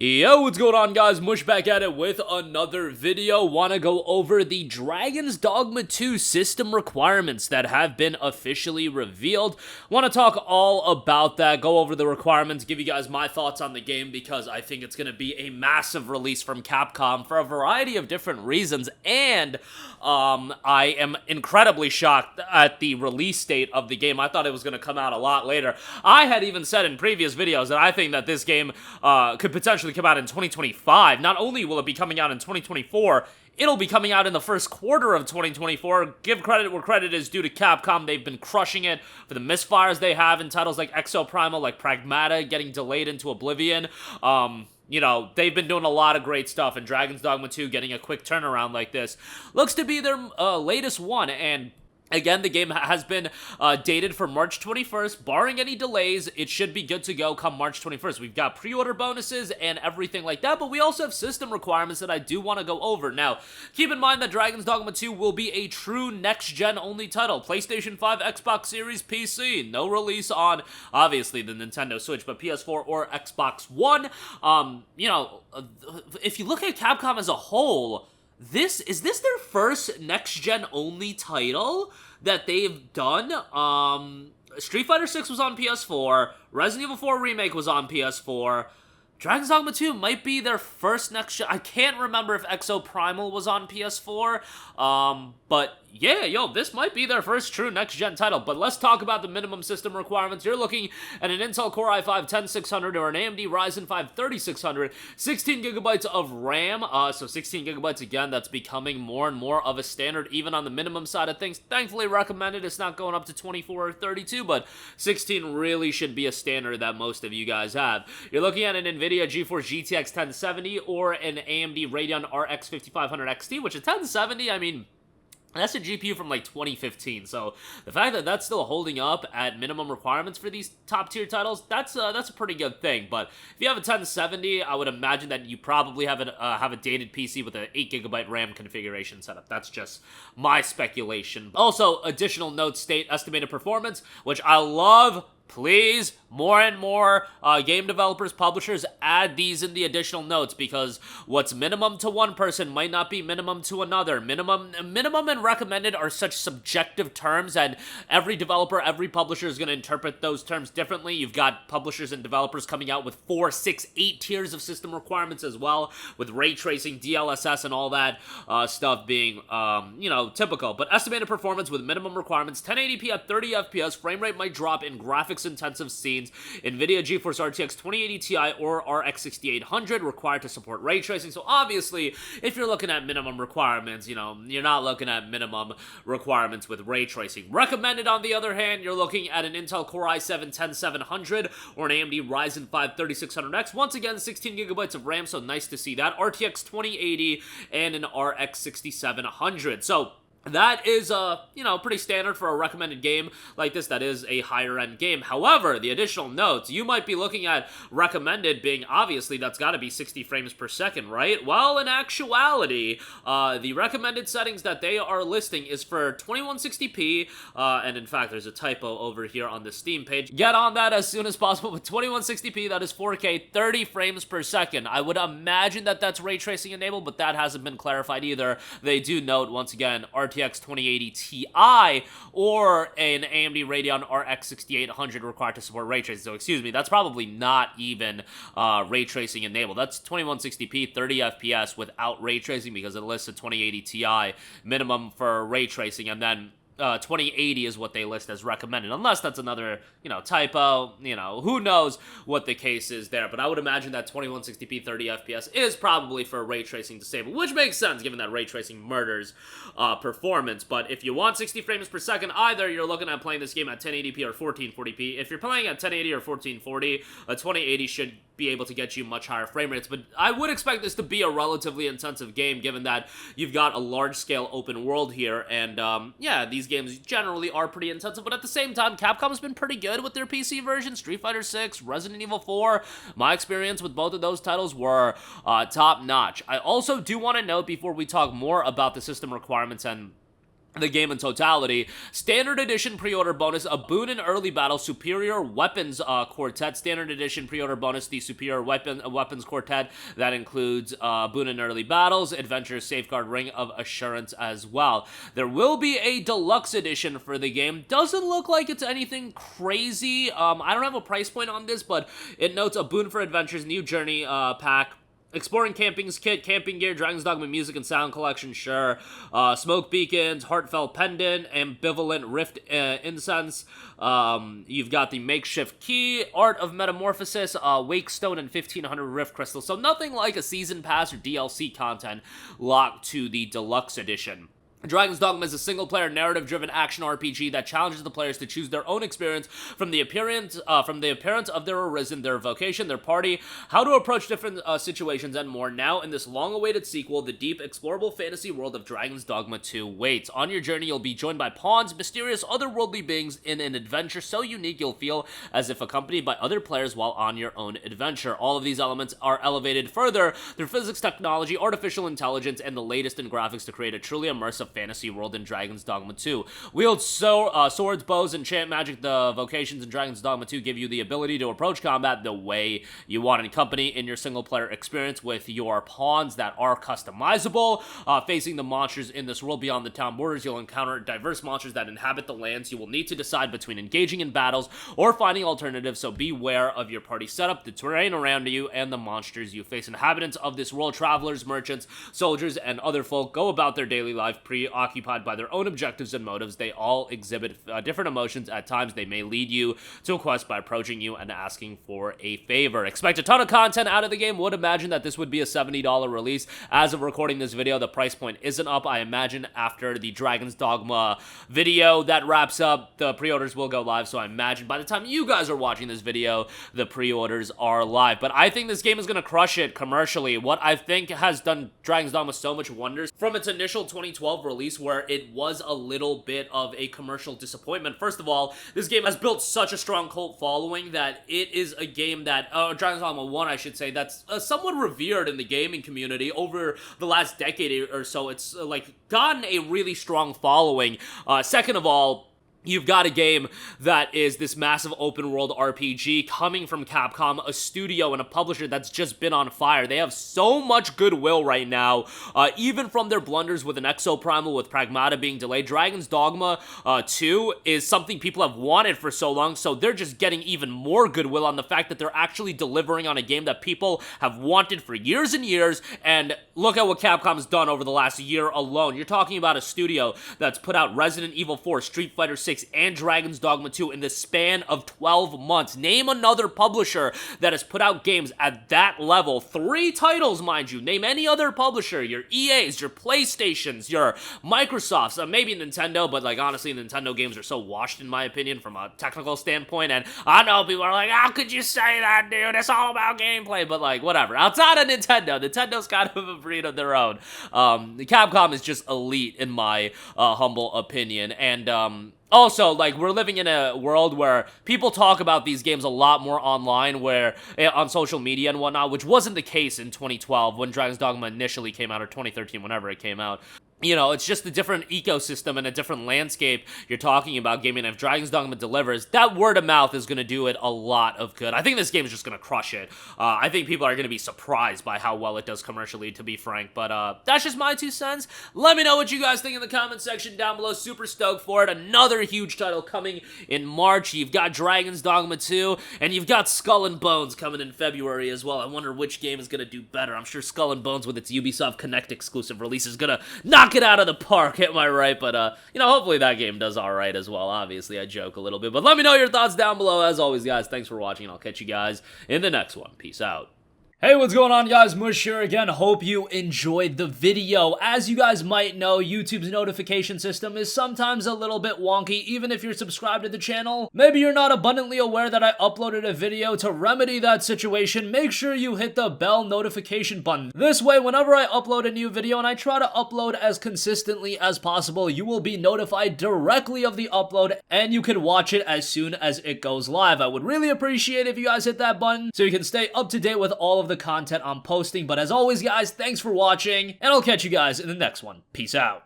Yo, what's going on, guys? Mush back at it with another video. Want to go over the Dragon's Dogma 2 system requirements that have been officially revealed. Want to talk all about that, go over the requirements, give you guys my thoughts on the game because I think it's going to be a massive release from Capcom for a variety of different reasons, and I am incredibly shocked at the release date of the game. I thought it was going to come out a lot later. I had even said in previous videos that I think that this game could potentially come out in 2025. Not only will it be coming out in 2024, it'll be coming out in the first quarter of 2024. Give credit where credit is due to Capcom. They've been crushing it for the misfires they have in titles like Exoprimal, like Pragmata, getting delayed into oblivion. You know, they've been doing a lot of great stuff, and Dragon's Dogma 2 getting a quick turnaround like this looks to be their latest one, and again, the game has been dated for March 21st. Barring any delays, it should be good to go come March 21st. We've got pre-order bonuses and everything like that, but we also have system requirements that I do want to go over. Now, keep in mind that Dragon's Dogma 2 will be a true next-gen only title. PlayStation 5, Xbox Series, PC. No release on, obviously, the Nintendo Switch, but PS4 or Xbox One. You know, if you look at Capcom as a whole, is this their first next-gen only title that they've done? Street Fighter 6 was on PS4, Resident Evil 4 Remake was on PS4, Dragon's Dogma 2 might be their first next-gen. I can't remember if Exoprimal was on PS4, but yeah, yo, this might be their first true next-gen title. But let's talk about the minimum system requirements. You're looking at an Intel Core i5-10600 or an AMD Ryzen 5 3600, 16 gigabytes of RAM, so 16 gigabytes again, that's becoming more and more of a standard, even on the minimum side of things. Thankfully recommended, it's not going up to 24 or 32, but 16 really should be a standard that most of you guys have. You're looking at an NVIDIA GeForce GTX 1070 or an AMD Radeon RX 5500 XT, which is 1070, I mean, that's a GPU from like 2015, so the fact that that's still holding up at minimum requirements for these top-tier titles, that's a pretty good thing. But if you have a 1070, I would imagine that you probably have a dated PC with an 8GB RAM configuration setup. That's just my speculation. Also, additional notes state estimated performance, which I love. Please, more and more game developers, publishers, add these in the additional notes, because what's minimum to one person might not be minimum to another. Minimum and recommended are such subjective terms, and every developer, every publisher is going to interpret those terms differently. You've got publishers and developers coming out with 4, 6, 8 tiers of system requirements as well, with ray tracing, DLSS, and all that stuff being, you know, typical. But estimated performance with minimum requirements, 1080p at 30 FPS, frame rate might drop in graphics intensive scenes, NVIDIA GeForce RTX 2080 Ti or RX 6800 required to support ray tracing. So obviously, if you're looking at minimum requirements, you know, you're not looking at minimum requirements with ray tracing. Recommended, on the other hand, you're looking at an Intel Core i7 10700 or an AMD Ryzen 5 3600X. Once again, 16 gigabytes of RAM, so nice to see that. RTX 2080 and an RX 6700. So that is, you know, pretty standard for a recommended game like this that is a higher-end game. However, the additional notes, you might be looking at recommended being, obviously, that's got to be 60 frames per second, right? Well, in actuality, the recommended settings that they are listing is for 2160p, and in fact, there's a typo over here on the Steam page. Get on that as soon as possible with 2160p, that is 4K, 30 frames per second. I would imagine that that's ray tracing enabled, but that hasn't been clarified either. They do note, once again, RTX 2080 Ti or an AMD Radeon RX 6800 required to support ray tracing. So excuse me, that's probably not even ray tracing enabled. That's 2160p 30 FPS without ray tracing, because it lists a 2080 Ti minimum for ray tracing, and then 2080 is what they list as recommended, unless that's another, you know, typo. You know, who knows what the case is there, but I would imagine that 2160p 30 FPS is probably for ray tracing disabled, which makes sense given that ray tracing murders performance. But if you want 60 frames per second, either you're looking at playing this game at 1080p or 1440p. If you're playing at 1080 or 1440, a 2080 should be able to get you much higher frame rates, but I would expect this to be a relatively intensive game, given that you've got a large-scale open world here, and yeah, these games generally are pretty intensive, but at the same time, Capcom has been pretty good with their PC version. Street Fighter 6, Resident Evil 4, my experience with both of those titles were top-notch. I also do want to note, before we talk more about the system requirements and the game in totality. Standard Edition pre-order bonus, a boon in early battle, superior weapons quartet. Standard Edition pre-order bonus, the superior weapons quartet. That includes boon in early battles, adventure safeguard ring of assurance as well. There will be a deluxe edition for the game. Doesn't look like it's anything crazy. I don't have a price point on this, but it notes a boon for adventures, new journey pack, exploring camping's kit, camping gear, Dragon's Dogma music and sound collection, sure. Smoke beacons, heartfelt pendant, ambivalent rift incense. You've got the makeshift key, art of metamorphosis, wake stone, and 1500 rift crystals. So nothing like a season pass or DLC content locked to the deluxe edition. Dragon's Dogma is a single-player, narrative-driven action RPG that challenges the players to choose their own experience from the appearance of their origin, their vocation, their party, how to approach different situations, and more. Now, in this long-awaited sequel, the deep, explorable fantasy world of Dragon's Dogma 2 waits. On your journey, you'll be joined by pawns, mysterious, otherworldly beings in an adventure so unique you'll feel as if accompanied by other players while on your own adventure. All of these elements are elevated further through physics, technology, artificial intelligence, and the latest in graphics to create a truly immersive fantasy world in Dragon's Dogma 2. Wield swords, bows, and chant magic. The vocations in Dragon's Dogma 2 give you the ability to approach combat the way you want and company in your single-player experience with your pawns that are customizable. Facing the monsters in this world beyond the town borders, you'll encounter diverse monsters that inhabit the lands. You will need to decide between engaging in battles or finding alternatives, so beware of your party setup, the terrain around you, and the monsters you face. Inhabitants of this world, travelers, merchants, soldiers, and other folk go about their daily life preoccupied by their own objectives and motives. They all exhibit different emotions. At times, they may lead you to a quest by approaching you and asking for a favor. Expect a ton of content out of the game. Would imagine that this would be a $70 release. As of recording this video, the price point isn't up. I imagine after the Dragon's Dogma video that wraps up, the pre-orders will go live. So I imagine by the time you guys are watching this video, the pre-orders are live. But I think this game is going to crush it commercially. What I think has done Dragon's Dogma so much wonders from its initial 2012 release, where it was a little bit of a commercial disappointment. First of all, this game has built such a strong cult following that it is a game that, Dragon's Dogma 1, I should say, that's somewhat revered in the gaming community over the last decade or so. It's like gotten a really strong following. Second of all, you've got a game that is this massive open-world RPG coming from Capcom, a studio and a publisher that's just been on fire. They have so much goodwill right now, even from their blunders with an Exoprimal, with Pragmata being delayed. Dragon's Dogma 2 is something people have wanted for so long, so they're just getting even more goodwill on the fact that they're actually delivering on a game that people have wanted for years and years, and look at what Capcom's done over the last year alone. You're talking about a studio that's put out Resident Evil 4, Street Fighter 6, and Dragon's Dogma 2 in the span of 12 months. Name another publisher that has put out games at that level. 3 titles, mind you. Name any other publisher. Your EAs, your PlayStations, your Microsofts, maybe Nintendo, but like honestly, Nintendo games are so washed in my opinion from a technical standpoint, and I know people are like, how could you say that, dude? It's all about gameplay, but like, whatever. Outside of Nintendo, Nintendo's kind of a breed of their own. Capcom is just elite in my humble opinion, and also, like, we're living in a world where people talk about these games a lot more online, where on social media and whatnot, which wasn't the case in 2012 when Dragon's Dogma initially came out, or 2013, whenever it came out. You know, it's just a different ecosystem and a different landscape you're talking about gaming. If Dragon's Dogma delivers, that word of mouth is going to do it a lot of good. I think this game is just going to crush it. I think people are going to be surprised by how well it does commercially, to be frank. But that's just my 2 cents. Let me know what you guys think in the comment section down below. Super stoked for it. Another huge title coming in March. You've got Dragon's Dogma 2, and you've got Skull and Bones coming in February as well. I wonder which game is going to do better. I'm sure Skull and Bones with its Ubisoft Connect exclusive release is going to knock it out of the park, am I right? But, you know, hopefully that game does alright as well. Obviously, I joke a little bit, but let me know your thoughts down below. As always, guys, thanks for watching, and I'll catch you guys in the next one. Peace out. Hey, what's going on, guys? Mush here again. Hope you enjoyed the video. As you guys might know, YouTube's notification system is sometimes a little bit wonky, even if you're subscribed to the channel. Maybe you're not abundantly aware that I uploaded a video. To remedy that situation, make sure you hit the bell notification button. This way, whenever I upload a new video, and I try to upload as consistently as possible, you will be notified directly of the upload, and you can watch it as soon as it goes live. I would really appreciate if you guys hit that button so you can stay up to date with all of the content I'm posting. But as always, guys, thanks for watching, and I'll catch you guys in the next one. Peace out.